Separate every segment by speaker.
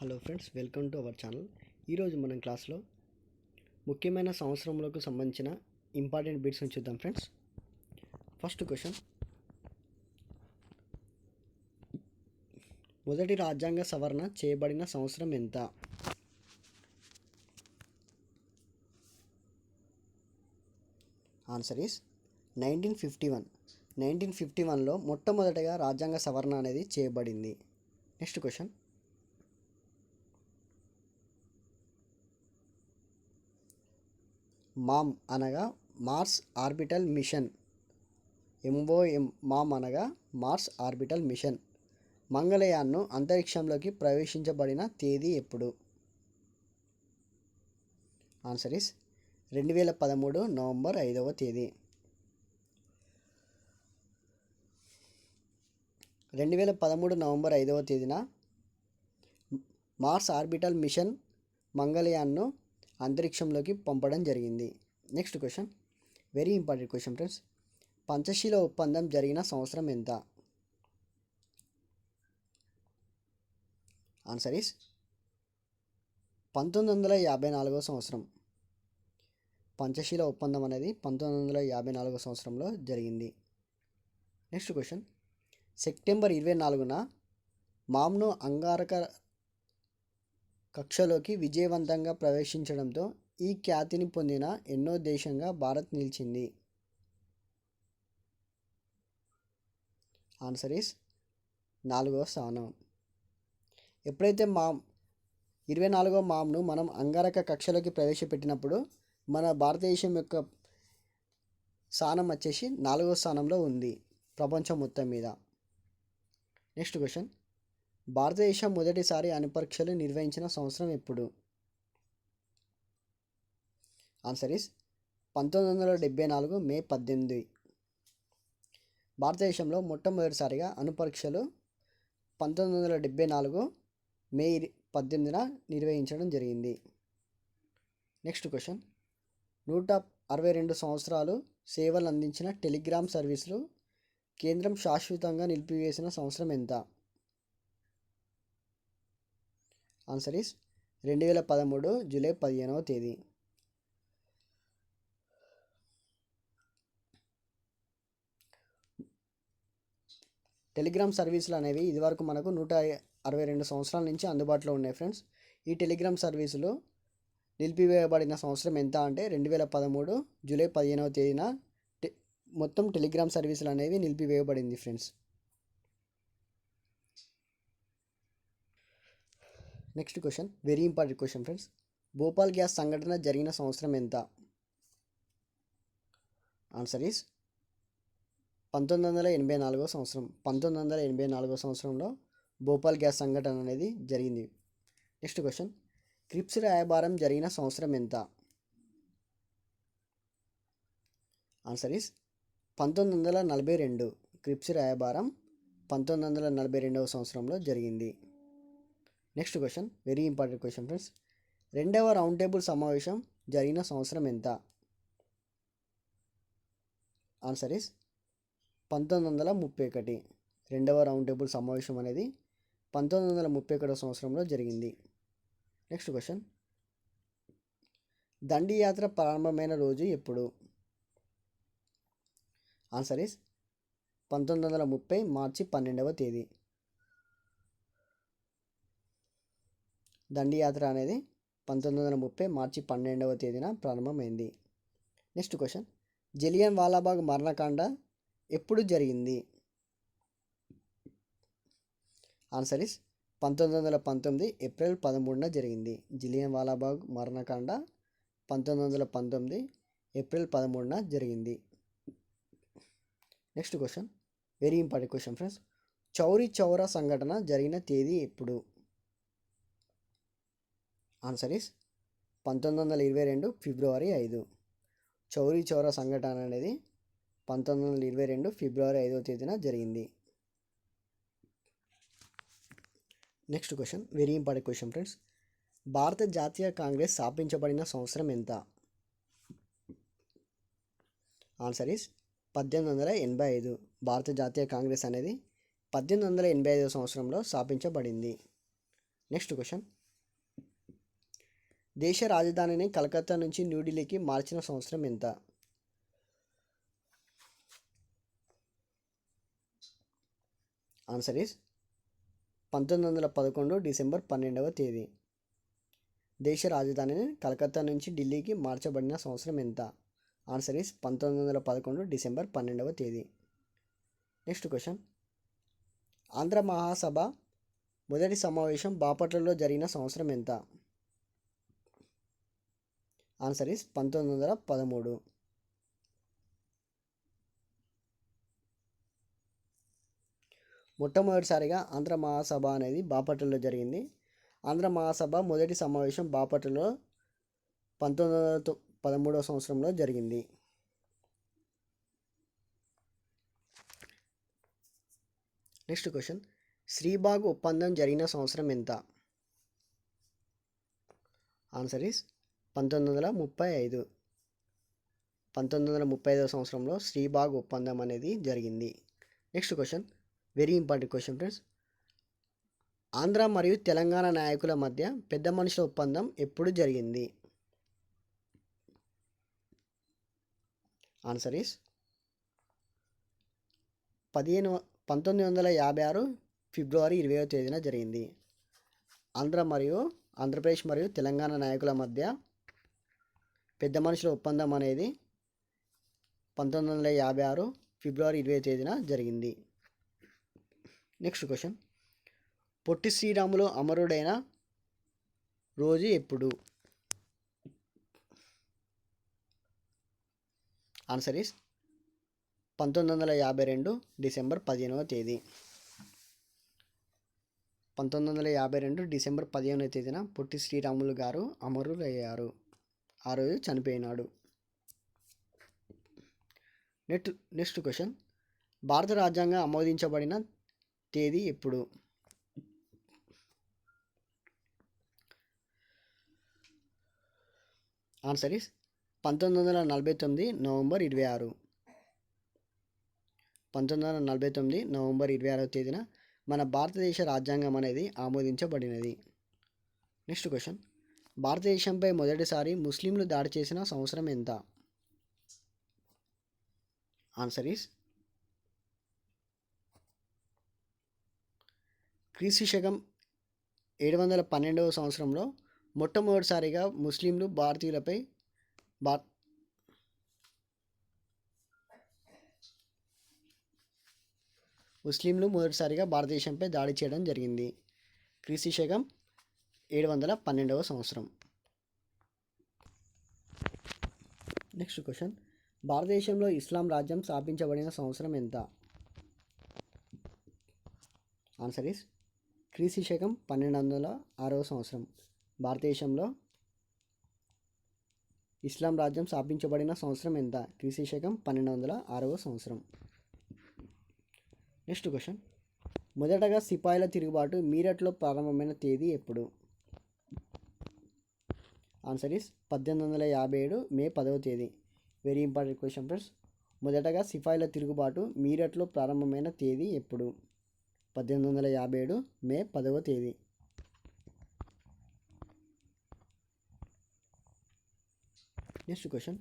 Speaker 1: Hello friends, welcome to our channel. ఈరోజు మనం క్లాస్లో ముఖ్యమైన సంవత్సరంలోకి సంబంధించిన ఇంపార్టెంట్ బిట్స్ని చూద్దాం ఫ్రెండ్స్. ఫస్ట్ క్వశ్చన్, మొదటి రాజ్యాంగ సవరణ చేయబడిన సంవత్సరం ఎంత? Answer is 1951. 1951లో మొట్టమొదటిగా రాజ్యాంగ సవరణ అనేది చేయబడింది. నెక్స్ట్ క్వశ్చన్, మామ్ అనగా Mars orbital mission. MOM MOM అనగా మార్స్ ఆర్బిటల్ మిషన్ మంగళయాన్ను అంతరిక్షంలోకి ప్రవేశించబడిన తేదీ ఎప్పుడు? ఆన్సర్ ఇస్ 2013 నవంబర్ 5వ తేదీ. 2013 నవంబర్ 5వ తేదీన మార్స్ ఆర్బిటల్ మిషన్ మంగళయాన్ను అంతరిక్షంలోకి పంపడం జరిగింది. Next question, very important question friends. Panchsheel ఒప్పందం జరిగిన సంవత్సరం ఎంత? ఆన్సర్ ఈస్ 1954వ సంవత్సరం. పంచశీల ఒప్పందం అనేది 1954వ సంవత్సరంలో జరిగింది. నెక్స్ట్ క్వశ్చన్, సెప్టెంబర్ 24న మామ్ను అంగారక కక్షలోకి విజయవంతంగా ప్రవేశించడంతో ఈ ఖ్యాతిని పొందిన ఎన్నో దేశంగా భారత్ నిలిచింది? ఆన్సర్ ఈస్ 4వ స్థానం. ఎప్పుడైతే 24వ మామ్ను మనం అంగారక కక్షలోకి ప్రవేశపెట్టినప్పుడు మన భారతదేశం యొక్క స్థానం వచ్చేసి 4వ స్థానంలో ఉంది ప్రపంచం మొత్తం మీద. నెక్స్ట్ క్వశ్చన్, భారతదేశం మొదటిసారి అణుపరీక్షలు నిర్వహించిన సంవత్సరం ఎప్పుడు? ఆన్సర్ ఈస్ 1974 మే 18. భారతదేశంలో మొట్టమొదటిసారిగా అణుపరీక్షలు 1974 మే 18న నిర్వహించడం జరిగింది. నెక్స్ట్ క్వశ్చన్, 162 సంవత్సరాలు సేవలు అందించిన టెలిగ్రామ్ సర్వీసులు కేంద్రం శాశ్వతంగా నిలిపివేసిన సంవత్సరం ఎంత? ఆన్సర్ ఈస్ 2013 జూలై 15వ తేదీ. టెలిగ్రామ్ సర్వీసులు అనేవి ఇదివరకు మనకు 162 సంవత్సరాల నుంచి అందుబాటులో ఉన్నాయి ఫ్రెండ్స్. ఈ టెలిగ్రామ్ సర్వీసులు నిలిపివేయబడిన సంవత్సరం ఎంత అంటే 2013 జూలై 15వ తేదీన మొత్తం టెలిగ్రామ్ సర్వీసులు అనేవి నిలిపివేయబడింది friends. Next question, very important question friends. Bhopal gas సంఘటన జరిగిన సంవత్సరం ఎంత? ఆన్సర్ ఈస్ 1984వ సంవత్సరం. 1984వ సంవత్సరంలో భోపాల్ గ్యాస్ సంఘటన అనేది జరిగింది. నెక్స్ట్ క్వశ్చన్, క్రిప్స్ రాయబారం జరిగిన సంవత్సరం ఎంత? Answer is 1942. క్రిప్స్ రాయబారం 1942వ సంవత్సరంలో జరిగింది. Next question, very important question friends. రెండవ రౌండ్ టేబుల్ సమావేశం జరిగిన సంవత్సరం ఎంత? Answer is 1931. రెండవ రౌండ్ టేబుల్ సమావేశం అనేది 1931వ సంవత్సరంలో జరిగింది. నెక్స్ట్ క్వశ్చన్, దండి యాత్ర ప్రారంభమైన రోజు ఎప్పుడు? ఆన్సర్ ఈస్ 1930 మార్చి 12వ తేదీ. దండి యాత్ర అనేది 1930 మార్చి 12వ తేదీన ప్రారంభమైంది. నెక్స్ట్ క్వశ్చన్, జలియన్ వాలాబాగ్ మరణకాండ ఎప్పుడు జరిగింది? ఆన్సర్ ఇస్ 1919 ఏప్రిల్ 13న జరిగింది. జలియన్ వాలాబాగ్ మరణకాండ 1919 ఏప్రిల్ 13న జరిగింది. Next question, very important question friends. Chauri Chaura సంఘటన జరిగిన తేదీ ఎప్పుడు? Answer is 1922 February 5. Chauri Chaura సంఘటన అనేది 1922 ఫిబ్రవరి 5వ తేదీన జరిగింది. Next question, very important question friends. భారత జాతీయ కాంగ్రెస్ స్థాపించబడిన సంవత్సరం ఎంత? Answer is 1885. భారత జాతీయ కాంగ్రెస్ అనేది 1885వ సంవత్సరంలో స్థాపించబడింది. నెక్స్ట్ క్వశ్చన్, దేశ రాజధానిని కలకత్తా నుంచి న్యూఢిల్లీకి మార్చిన సంవత్సరం ఎంత? ఆన్సర్ ఈస్ 1911 డిసెంబర్ 12వ తేదీ. దేశ రాజధానిని కలకత్తా నుంచి ఢిల్లీకి మార్చబడిన సంవత్సరం ఎంత? ఆన్సర్ ఈస్ 1911 డిసెంబర్ 12వ తేదీ. నెక్స్ట్ క్వశ్చన్, ఆంధ్ర మహాసభ మొదటి సమావేశం బాపట్లలో జరిగిన సంవత్సరం ఎంత? Answer is 1913. మొట్టమొదటిసారిగా ఆంధ్ర మహాసభ అనేది బాపట్లలో జరిగింది. ఆంధ్ర మహాసభ మొదటి సమావేశం బాపట్లలో 1913వ సంవత్సరంలో జరిగింది. నెక్స్ట్ క్వశ్చన్, శ్రీబాగ్ ఒప్పందం జరిగిన సంవత్సరం ఎంత? Answer is 1935. 1935వ సంవత్సరంలో శ్రీబాగ్ ఒప్పందం అనేది జరిగింది. Next question, very important question friends. Andhra మరియు తెలంగాణ నాయకుల మధ్య పెద్ద మనుషుల ఒప్పందం ఎప్పుడు జరిగింది? ఆన్సర్ ఈస్ 1956 ఫిబ్రవరి 20వ తేదీన జరిగింది. ఆంధ్రప్రదేశ్ మరియు తెలంగాణ నాయకుల మధ్య పెద్ద మనుషుల ఒప్పందం అనేది 1956 ఫిబ్రవరి 20వ తేదీన జరిగింది. నెక్స్ట్ క్వశ్చన్, పొట్టి శ్రీరాములు అమరుడైన రోజు ఎప్పుడు? ఆన్సర్ ఈస్ 1952 డిసెంబర్ 15వ తేదీ. 1952 డిసెంబర్ 15వ తేదీన పొట్టి శ్రీరాములు గారు అమరులయ్యారు. ఆ రోజు చనిపోయినాడు. నెక్స్ట్ క్వశ్చన్, భారత రాజ్యాంగం ఆమోదించబడిన తేదీ ఎప్పుడు? Answer is 1949 November 26. 1949 నవంబర్ 26వ తేదీన మన భారతదేశ రాజ్యాంగం అనేది ఆమోదించబడినది. నెక్స్ట్ క్వశ్చన్, భారతదేశంపై మొదటిసారి ముస్లింలు దాడి చేసిన సంవత్సరం ఎంత? ఆన్సర్ ఈస్ క్రీస్తు శకం 712వ సంవత్సరంలో మొట్టమొదటిసారిగా ముస్లింలు మొదటిసారిగా భారతదేశంపై దాడి చేయడం జరిగింది. క్రీస్తు శకం 712వ సంవత్సరం. నెక్స్ట్ క్వశ్చన్, భారతదేశంలో ఇస్లాం రాజ్యం స్థాపించబడిన సంవత్సరం ఎంత? ఆన్సర్ ఈస్ క్రీస్తు శకం 1206వ సంవత్సరం. భారతదేశంలో ఇస్లాం రాజ్యం స్థాపించబడిన సంవత్సరం ఎంత? క్రీస్తు శకం 1206వ సంవత్సరం. నెక్స్ట్ క్వశ్చన్, మొదటగా సిపాయిల తిరుగుబాటు మీరట్లో ప్రారంభమైన తేదీ ఎప్పుడు? ఆన్సర్ ఈస్ 1857 మే 10వ తేదీ. Very important question friends. మొదటగా సిపాయిల తిరుగుబాటు మీరట్లో ప్రారంభమైన తేదీ ఎప్పుడు? 1857 మే 10వ తేదీ. నెక్స్ట్ క్వశ్చన్,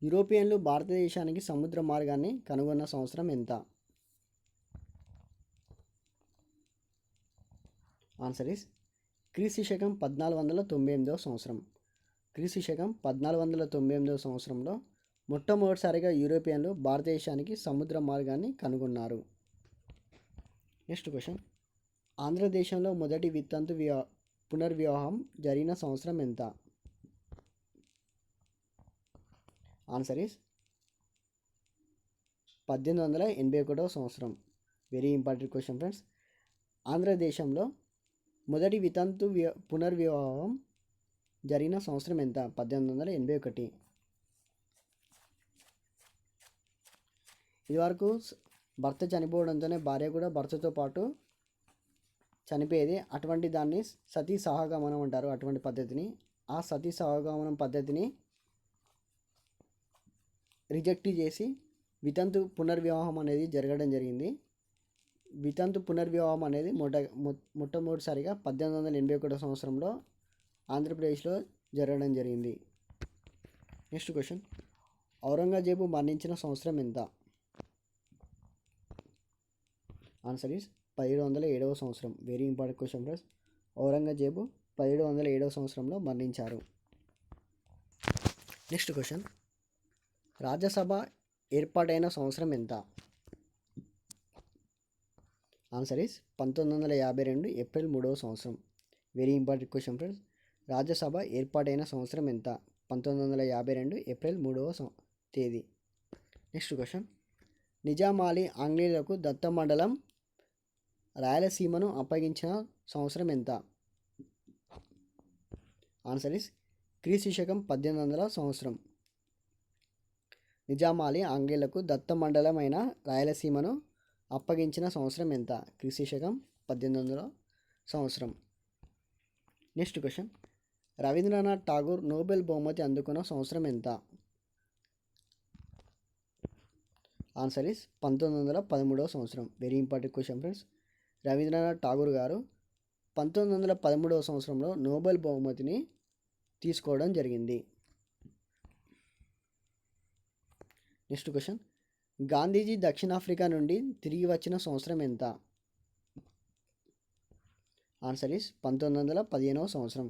Speaker 1: యూరోపియన్లు భారతదేశానికి సముద్ర మార్గాన్ని కనుగొన్న సంవత్సరం ఎంత? ఆన్సర్ ఈస్ క్రీస్తు శకం 1498వ సంవత్సరం. క్రీస్తు శకం 1498వ సంవత్సరంలో మొట్టమొదటిసారిగా యూరోపియన్లు భారతదేశానికి సముద్ర మార్గాన్ని కనుగొన్నారు. నెక్స్ట్ క్వశ్చన్, ఆంధ్రదేశంలో మొదటి వితంతు పునర్వివాహం జరిగిన సంవత్సరం ఎంత? ఆన్సర్ ఈస్ 1881వ సంవత్సరం. Very important question friends. ఆంధ్రదేశంలో మొదటి వితంతు పునర్వివాహం జరిగిన సంవత్సరం ఎంత? 1881. ఇదివరకు భర్త చనిపోవడంతోనే భార్య కూడా భర్తతో పాటు చనిపోయేది. అటువంటి దాన్ని సతీ సహగమనం అంటారు. అటువంటి పద్ధతిని, ఆ సతీ సహగమనం పద్ధతిని రిజెక్ట్ చేసి వితంతు పునర్వివాహం అనేది జరగడం జరిగింది. వితంతు పునర్వివాహం అనేది మొట్టమొదటిసారిగా 1881 సంవత్సరంలో ఆంధ్రప్రదేశ్లో జరగడం జరిగింది. నెక్స్ట్ క్వశ్చన్, ఔరంగజేబు మరణించిన సంవత్సరం ఎంత? ఆన్సర్ ఈస్ 1707వ సంవత్సరం. Very important question friends. Aurangzeb 1707వ సంవత్సరంలో మరణించారు. నెక్స్ట్ క్వశ్చన్, రాజ్యసభ ఏర్పాటైన సంవత్సరం ఎంత? ఆన్సర్ ఈస్ 1952 ఏప్రిల్ 3వ సంవత్సరం. Very important question friends. Rajya Sabha ఏర్పాటైన సంవత్సరం ఎంత? 1952 ఏప్రిల్ 3వ తేదీ. నెక్స్ట్ క్వశ్చన్, నిజామాలి ఆంగ్లేయులకు దత్తమండలం రాయలసీమను అప్పగించిన సంవత్సరం ఎంత? ఆన్సర్ ఈస్ క్రీస్తు శకం 1800 సంవత్సరం. నిజామాలి ఆంగ్లేయులకు దత్తమండలమైన రాయలసీమను అప్పగించిన సంవత్సరం ఎంత? క్రీస్తు శకం 1800 సంవత్సరం. Next question, Rabindranath Tagore Nobel బహుమతి అందుకున్న సంవత్సరం ఎంత? ఆన్సర్ ఈస్ 1913వ సంవత్సరం. Very important question friends. Rabindranath Tagore garu 1913వ సంవత్సరంలో నోబెల్ బహుమతిని తీసుకోవడం జరిగింది. నెక్స్ట్ క్వశ్చన్, గాంధీజీ దక్షిణాఫ్రికా నుండి తిరిగి వచ్చిన సంవత్సరం ఎంత? ఆన్సర్ ఈస్ 1915వ సంవత్సరం.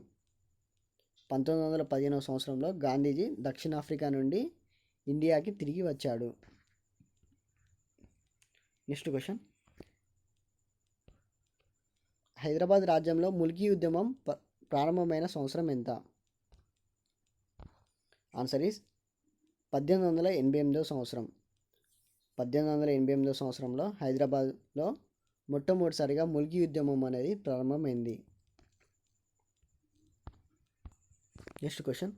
Speaker 1: 1915వ సంవత్సరంలో గాంధీజీ దక్షిణాఫ్రికా నుండి ఇండియాకి తిరిగి వచ్చాడు. నెక్స్ట్ క్వశ్చన్, హైదరాబాద్ రాజ్యంలో ముల్కీ ఉద్యమం ప్రారంభమైన సంవత్సరం ఎంత? ఆన్సర్ ఈస్ 1888వ సంవత్సరం. 1888వ సంవత్సరంలో హైదరాబాద్లో మొట్టమొదటిసారిగా ముల్కీ ఉద్యమం అనేది ప్రారంభమైంది. నెక్స్ట్ క్వశ్చన్,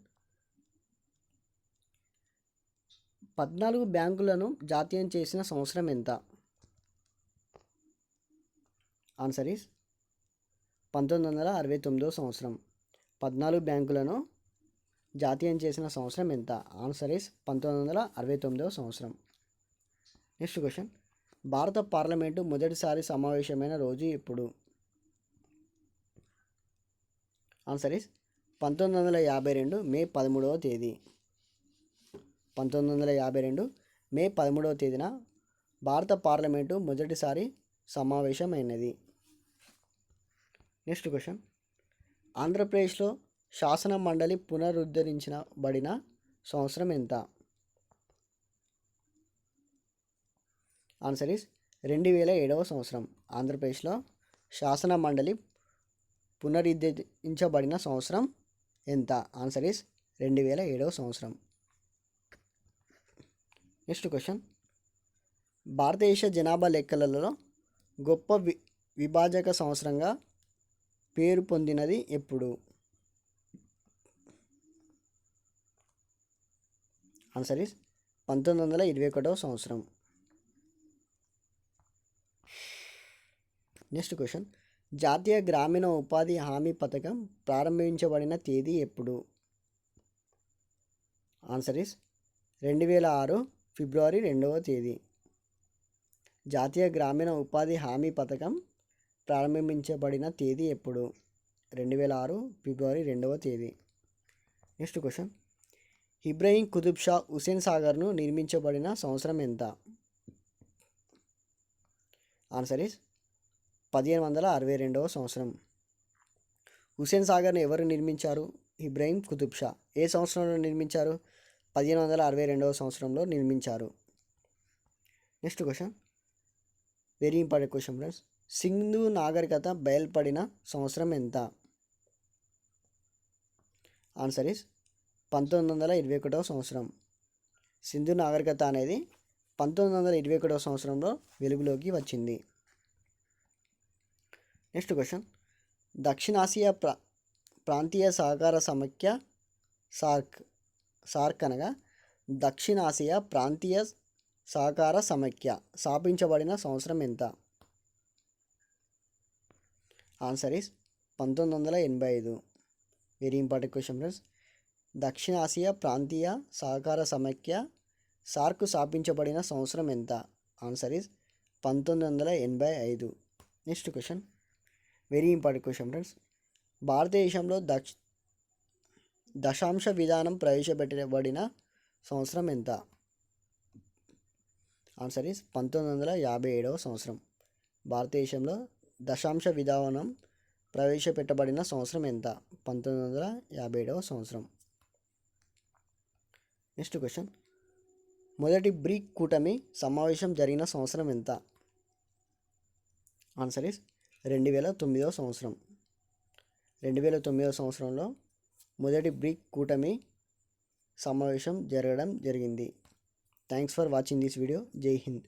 Speaker 1: 14 బ్యాంకులను జాతీయం చేసిన సంవత్సరం ఎంత? ఆన్సర్ ఈస్ 1969వ సంవత్సరం. 14 బ్యాంకులను జాతీయం చేసిన సంవత్సరం ఎంత? ఆన్సర్ ఈస్ 1969వ సంవత్సరం. నెక్స్ట్ క్వశ్చన్, భారత పార్లమెంటు మొదటిసారి సమావేశమైన రోజు ఎప్పుడు? ఆన్సర్ ఈస్ 1952 మే 13వ తేదీ. 1952 మే 13వ తేదీన భారత పార్లమెంటు మొదటిసారి సమావేశమైనది. నెక్స్ట్ క్వశ్చన్, ఆంధ్రప్రదేశ్లో శాసన మండలి పునరుద్ధరించబడిన సంవత్సరం ఎంత? ఆన్సర్ ఈస్ 2007వ సంవత్సరం. ఆంధ్రప్రదేశ్లో శాసన మండలి పునరుద్ధరించబడిన సంవత్సరం ఎంత? ఆన్సర్ ఈస్ 2007వ సంవత్సరం. నెక్స్ట్ క్వశ్చన్, భారతదేశ జనాభా లెక్కలలో గొప్ప విభాజక సంవత్సరంగా పేరు పొందినది ఎప్పుడు? ఆన్సర్ ఈస్ 1921వ సంవత్సరం. నెక్స్ట్ క్వశ్చన్, జాతీయ గ్రామీణ ఉపాధి హామీ పథకం ప్రారంభించబడిన తేదీ ఎప్పుడు? ఆన్సర్ ఈస్ 2006 ఫిబ్రవరి 2వ తేదీ. జాతీయ గ్రామీణ ఉపాధి హామీ పథకం ప్రారంభించబడిన తేదీ ఎప్పుడు? 2006 ఫిబ్రవరి 2వ తేదీ. నెక్స్ట్ క్వశ్చన్, ఇబ్రహీం కుతుబ్ షా హుస్సేన్ సాగర్ను నిర్మించబడిన సంవత్సరం ఎంత? ఆన్సర్ ఈస్ 1562వ సంవత్సరం. హుస్సేన్ సాగర్ను ఎవరు నిర్మించారు? ఇబ్రహీం కుతుబ్ షా. ఏ సంవత్సరంలో నిర్మించారు? 1562వ సంవత్సరంలో నిర్మించారు. Next question, very important question friends. Sindhu నాగరికత బయలుపడిన సంవత్సరం ఎంత? ఆన్సర్ ఈస్ 1921వ సంవత్సరం. సింధు నాగరికత అనేది 1921వ సంవత్సరంలో వెలుగులోకి వచ్చింది. నెక్స్ట్ క్వశ్చన్, దక్షిణాసియా ప్రాంతీయ సహకార సమైక్య సార్క్ అనగా దక్షిణాసియా ప్రాంతీయ సహకార సమైక్య స్థాపించబడిన సంవత్సరం ఎంత? Answer is 1985. Very important question friends. దక్షిణాసియా ప్రాంతీయ సహకార సమైక్య సార్క్ స్థాపించబడిన సంవత్సరం ఎంత? Answer is 1985. Next question, very important question friends. భారతదేశంలో దశాంశ విధానం ప్రవేశపెట్టబడిన సంవత్సరం ఎంత? ఆన్సర్ ఈస్ 1957వ సంవత్సరం. భారతదేశంలో దశాంశ విధానం ప్రవేశపెట్టబడిన సంవత్సరం ఎంత? 1957వ సంవత్సరం. నెక్స్ట్ క్వశ్చన్, మొదటి బ్రిక్ కూటమి సమావేశం జరిగిన సంవత్సరం ఎంత? ఆన్సర్ ఈస్ 2009వ సంవత్సరం. 2009వ సంవత్సరంలో మొదటి బ్రిక్ కూటమి సమావేశం జరగడం జరిగింది. Thanks for watching this video. జై హింద్.